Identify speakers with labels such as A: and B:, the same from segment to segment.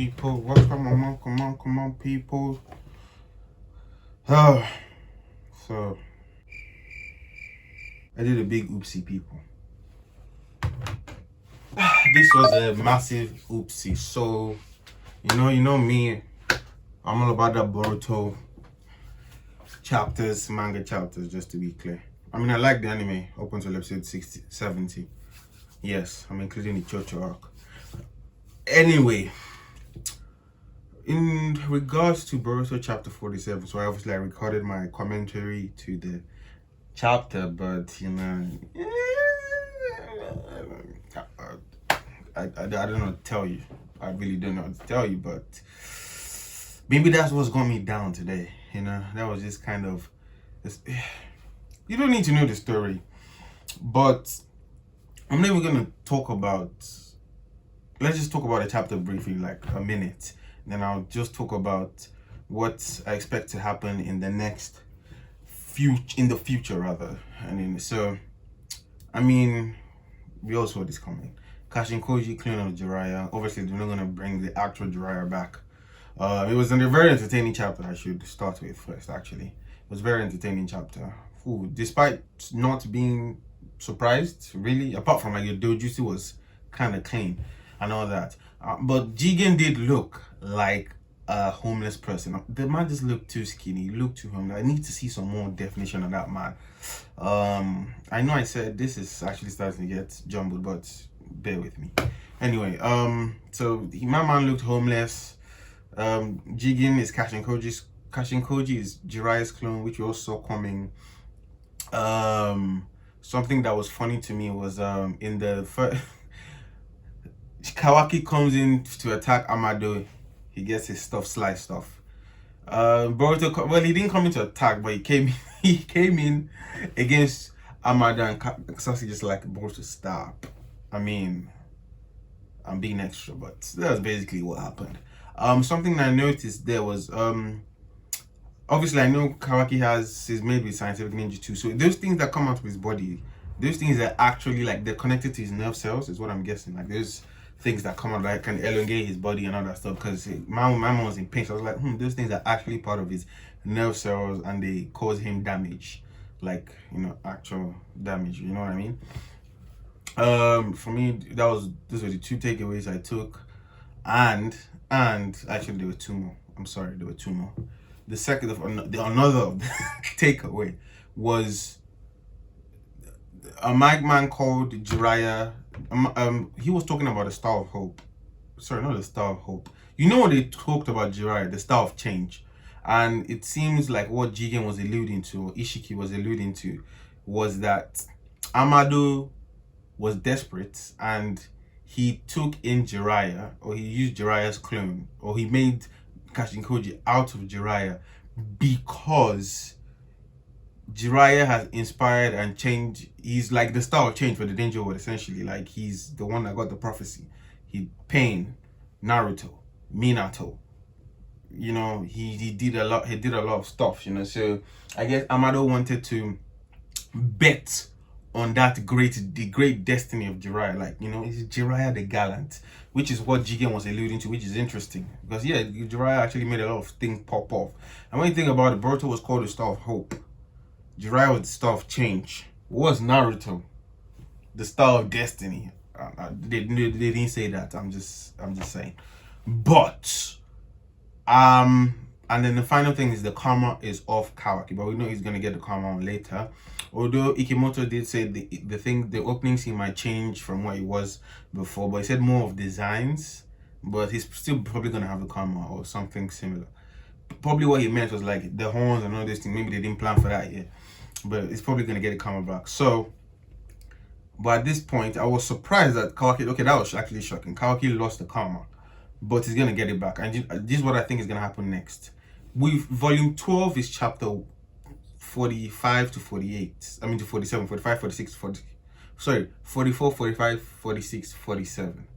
A: people. What's come on, come on, people. Oh, so I did a big oopsie, people. This was a massive oopsie. So, you know me. I'm all about that Boruto chapters, manga chapters, just to be clear. I mean, I like the anime up until episode 60, 70. Yes, I'm including the Chocho arc. Anyway, in regards to Boruto chapter 47, so I recorded my commentary to the chapter, but I don't know what to tell you. I really don't know what to tell you, but maybe that's what's got me down today. That was just kind of you don't need to know the story, but I'm never gonna talk about. Let's just talk about the chapter briefly, like a minute. Then I'll just talk about what I expect to happen in the future rather. So I mean, we all saw this coming. Kashin Koji, clone of Jiraiya. Obviously, they're not gonna bring the actual Jiraiya back. It was a very entertaining chapter. I should start with first. Actually, it was a very entertaining chapter. Ooh, despite not being surprised, really, apart from like your dojutsu was kind of clean and all that. But Jigen did look like a homeless person. The man just looked too skinny, looked too homeless. I need to see some more definition of that man. I know I said this is actually starting to get jumbled, but bear with me. Anyway, so my man looked homeless. Jigen is Kashin Koji is Jiraiya's clone, which we also saw coming. Something that was funny to me was in the first Kawaki comes in to attack Amado. He gets his stuff sliced off. Boruto, well, he didn't come in to attack, but he came in against Amado, and Sasuke just like, Boruto, stop. I mean, I'm being extra, but that's basically what happened. Something that I noticed there was obviously I know Kawaki is made with scientific ninjutsu, so those things that come out of his body, those things are actually like they're connected to his nerve cells, is what I'm guessing. Like there's things that come out that can elongate his body and all that stuff. Because my mom was in pain, so I was like, those things are actually part of his nerve cells and they cause him damage, like actual damage. You know what I mean? For me, those were the two takeaways I took, and actually there were two more. I'm sorry, there were two more. The second another takeaway was a mic man called Jiraiya. He was talking about the Star of Hope. Sorry, not the Star of Hope. You know what they talked about Jiraiya, the Star of Change. And it seems like what Jigen was alluding to, or Ishiki was alluding to, was that Amado was desperate and he took in Jiraiya, or he used Jiraiya's clone, or he made Kashin Koji out of Jiraiya because Jiraiya has inspired and changed. He's like the star of change for the danger world, essentially. Like he's the one that got the prophecy. Pain, Naruto, Minato. He did a lot. He did a lot of stuff. So I guess Amado wanted to bet on the great destiny of Jiraiya. Like is Jiraiya the gallant, which is what Jigen was alluding to, which is interesting because Jiraiya actually made a lot of things pop off. And when you think about it, Boruto was called the Star of Hope. Jiraiya was the Star of Change. What was Naruto? The Star of Destiny. They didn't say that. I'm just saying. But and then the final thing is the karma is off Kawaki, but we know he's gonna get the karma on later. Although Ikimoto did say the opening scene might change from what it was before, but he said more of designs, but he's still probably gonna have the karma or something similar. Probably what he meant was like the horns and all this thing. Maybe they didn't plan for that yet, but it's probably gonna get the karma back. So, but at this point, I was surprised that Kawaki. Okay, that was actually shocking. Kawaki lost the karma, but he's gonna get it back. And this is what I think is gonna happen next. With volume 12 is chapter 45 to 48. I mean to 47, 45, 46, 44, 45, 46, 47.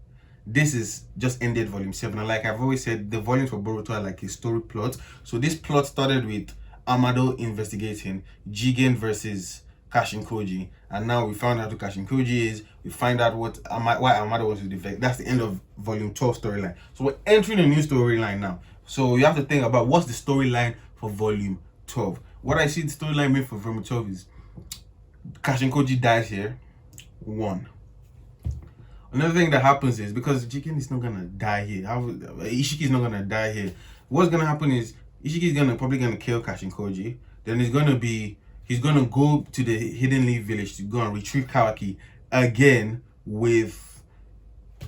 A: This is just ended volume 7. And like I've always said, the volumes for Boruto are like a story plot. So this plot started with Amado investigating Jigen versus Kashin Koji, and now we found out who Kashin Koji is. We find out why Amada was to defect. That's the end of volume 12 storyline. So we're entering a new storyline now. So you have to think about what's the storyline for volume 12. What I see the storyline made for volume 12 is Kashin Koji dies here. 1. Another thing that happens is, because Jigen is not gonna die here, Ishiki is not gonna die here. What's gonna happen is Ishiki is probably gonna kill Kashin Koji. Then he's gonna go to the Hidden Leaf village to go and retrieve Kawaki again with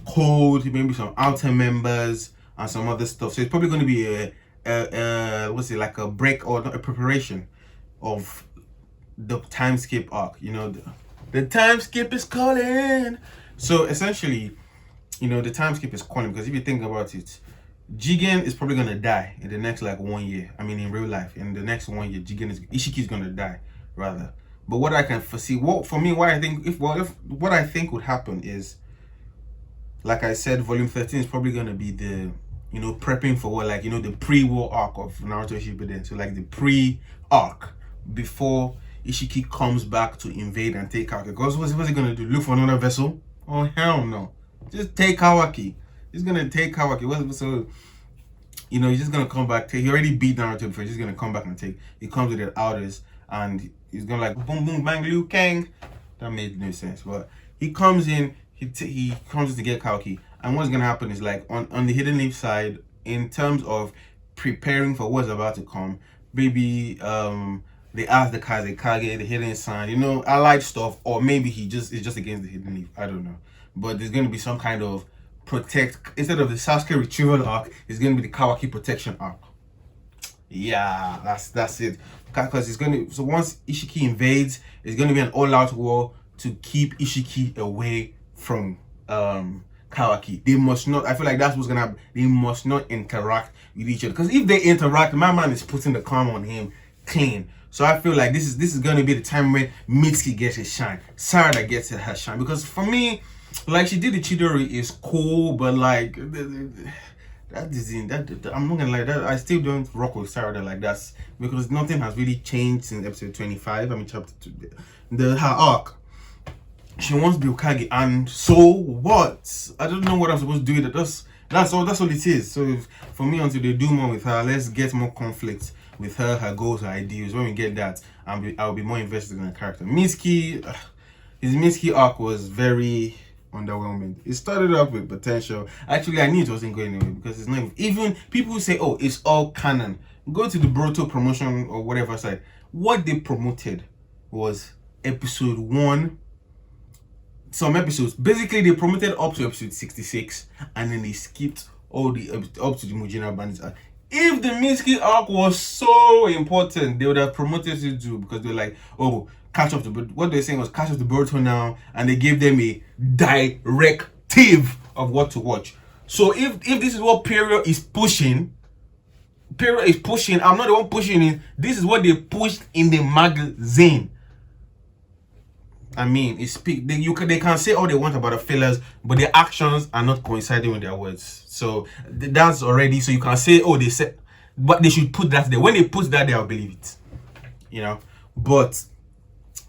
A: Cold, maybe some outer members and some other stuff. So it's probably gonna be like a break or a preparation of the time skip arc. You know, the time skip is calling. So essentially, you know, the time skip is calling, because if you think about it, Jigen is probably gonna die in the next like 1 year. I mean, in real life, in the next 1 year, Ishiki is gonna die, rather. But what I can foresee, what I think would happen is, like I said, volume 13 is probably gonna be the, you know, prepping for what, like, you know, the pre-war arc of Naruto Shippuden. So like the pre-arc before Ishiki comes back to invade and take Kawaki. Because what's he gonna do? Look for another vessel? Oh hell no! Just take Kawaki. He's gonna take Kawaki. So, you know, he's just gonna come back. He already beat Naruto before. He's just gonna come back and take. He comes with the outers and he's gonna like boom boom bang Liu Kang. That made no sense. But he comes in. He comes in to get Kawaki. And what's gonna happen is, like, on the Hidden Leaf side, in terms of preparing for what's about to come, maybe they ask the Kazekage, the Hidden Sun, you know, allied stuff, or maybe is just against the Hidden Leaf. I don't know. But there's gonna be some kind of instead of the Sasuke retrieval arc, it's gonna be the Kawaki protection arc. Yeah, that's it. Because so once Ishiki invades, it's gonna be an all-out war to keep Ishiki away from Kawaki. They must not. I feel like that's what's gonna happen. They must not interact with each other. Because if they interact, my man is putting the karma on him clean. So I feel like this is gonna be the time when Mitsuki gets his shine, Sarada gets her shine. Because for me, like, she did the Chidori is cool, but like that isn't that. I'm not gonna lie, that I still don't rock with Sarada like that, because nothing has really changed since episode 25. I mean, chapter 2, her arc. She wants to be Hokage, and so what? I don't know what I'm supposed to do with it. That's all it is. So for me, until they do more with her, let's get more conflict with her goals, her ideas. When we get that, I'll be more invested in the character. Mitsuki, his Mitsuki arc was very underwhelming. It started off with potential. Actually, I knew it wasn't going anywhere, because it's not even people who say, oh, it's all canon. Go to the Boruto promotion or whatever side. What they promoted was episode 1. Some episodes, basically they promoted up to episode 66, and then they skipped all the up to the Mujina Bandits arc. If the Mitsuki arc was so important, they would have promoted it too, because they're like, oh, what they're saying was catch up to Boruto now, and they gave them a directive of what to watch. So if this is what Period is pushing, I'm not the one pushing it. This is what they pushed in the magazine. I mean, they can say all they want about the fillers, but their actions are not coinciding with their words. So that's already, so you can say, oh, they said, but they should put that there. When they put that there, I'll believe it. You know? But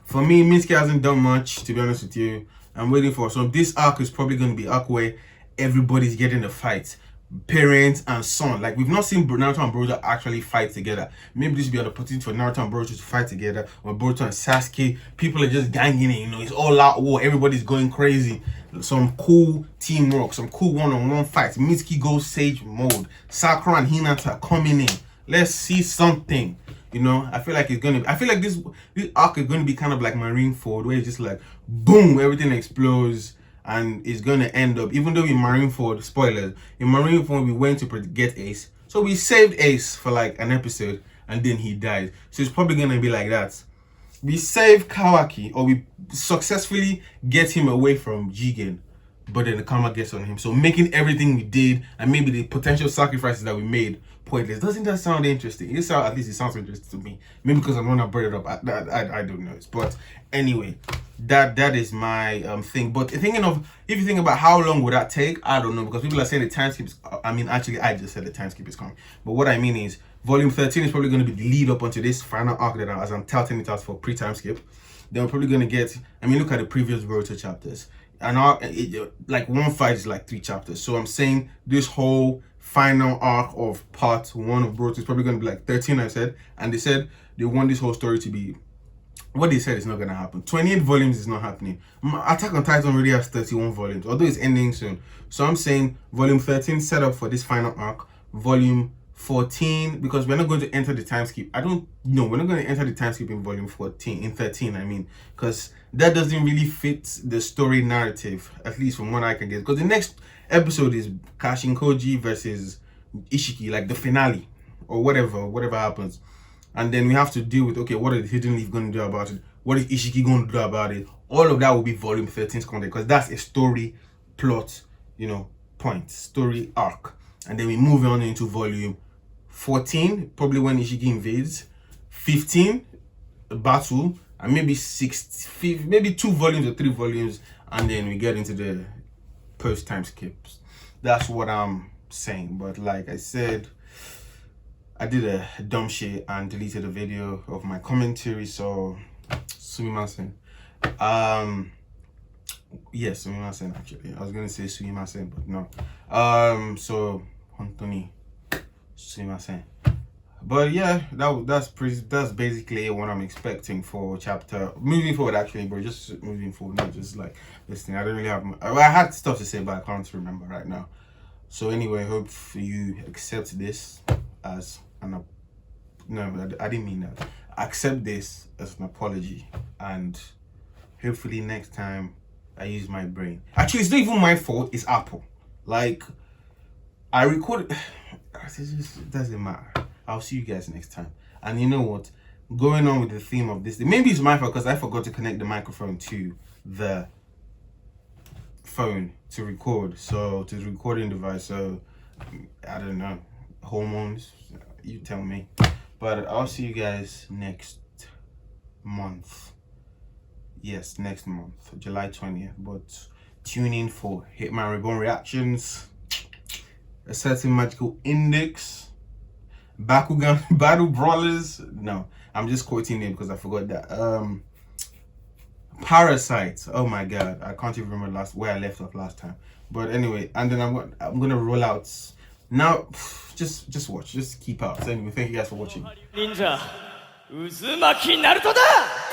A: for me, Mitsuki hasn't done much, to be honest with you. I'm waiting for, so this arc is probably going to be arc where everybody's getting a fight. Parents and son. Like, we've not seen Naruto and Boruto actually fight together. Maybe this will be an opportunity for Naruto and Boruto to fight together, or Boruto and Sasuke. People are just ganging in, you know, it's all out war, everybody's going crazy. Some cool teamwork, some cool one-on-one fights. Mitsuki goes Sage mode. Sakura and Hinata are coming in. Let's see something. You know, I feel like this arc is gonna be kind of like Marineford, where it's just like boom, everything explodes. And it's going to end up, even though in Marineford, spoilers, in Marineford we went to get Ace. So we saved Ace for like an episode, and then he died. So it's probably going to be like that. We save Kawaki, or we successfully get him away from Jigen, but then the karma gets on him. So making everything we did, and maybe the potential sacrifices that we made, pointless. Doesn't that sound interesting? At least it sounds interesting to me. Maybe because I'm going to bring it up. I don't know. But anyway, that is my thing. But if you think about how long would that take, I don't know, because people are saying the time skip is, I mean, actually I just said the time skip is coming. But what I mean is volume 13 is probably going to be the lead up onto this final arc that as I'm touting it out for pre-time skip. Then we're probably gonna get. I mean, look at the previous Boruto chapters, and like one fight is like 3 chapters. So I'm saying this whole final arc of part 1 of Boruto is probably gonna be like 13. I said, and they said they want this whole story to be. What they said is not gonna happen. 28 volumes is not happening. Attack on Titan already has 31 volumes, although it's ending soon. So I'm saying volume 13 set up for this final arc. Volume 14, because we're not going to enter the time skip. I don't know. We're not going to enter the time skip in volume 14, in 13, I mean, because that doesn't really fit the story narrative, at least from what I can get. Because the next episode is Kashin Koji versus Ishiki, like the finale, or whatever happens. And then we have to deal with, okay, what are the Hidden Leaf going to do about it? What is Ishiki going to do about it? All of that will be volume 13's content, because that's a story plot, point, story arc. And then we move on into volume 14, probably when Ishiki invades. 15, battle, and maybe 2 volumes or 3 volumes, and then we get into the post time skips. That's what I'm saying. But like I said, I did a dumb shit and deleted a video of my commentary, so sumimasen. Yes, sumimasen actually. I was gonna say sumimasen, but no. So Anthony, sumimasen. But yeah, that's basically what I'm expecting for chapter moving forward. Actually, bro, just moving forward, not just like this thing. I don't really have. I had stuff to say, but I can't remember right now. So anyway, hope you accept this as an. No, I didn't mean that. Accept this as an apology, and hopefully next time I use my brain. Actually, it's not even my fault. It's Apple. Like, I recorded. It doesn't matter. I'll see you guys next time. And you know what? Going on with the theme of this, maybe it's my fault because I forgot to connect the microphone to the phone to record. So to the recording device. So I don't know. Hormones. You tell me. But I'll see you guys next month. Yes, next month, July 20th. But tune in for Hitman Reborn reactions. A certain magical index. Bakugan Battle Brawlers. No, I'm just quoting it because I forgot that. Parasite. Oh my god, I can't even remember where I left off last time. But anyway, and then I'm gonna roll out now. Just watch, just keep out. So anyway, thank you guys for watching. Ninja Uzumaki Naruto da!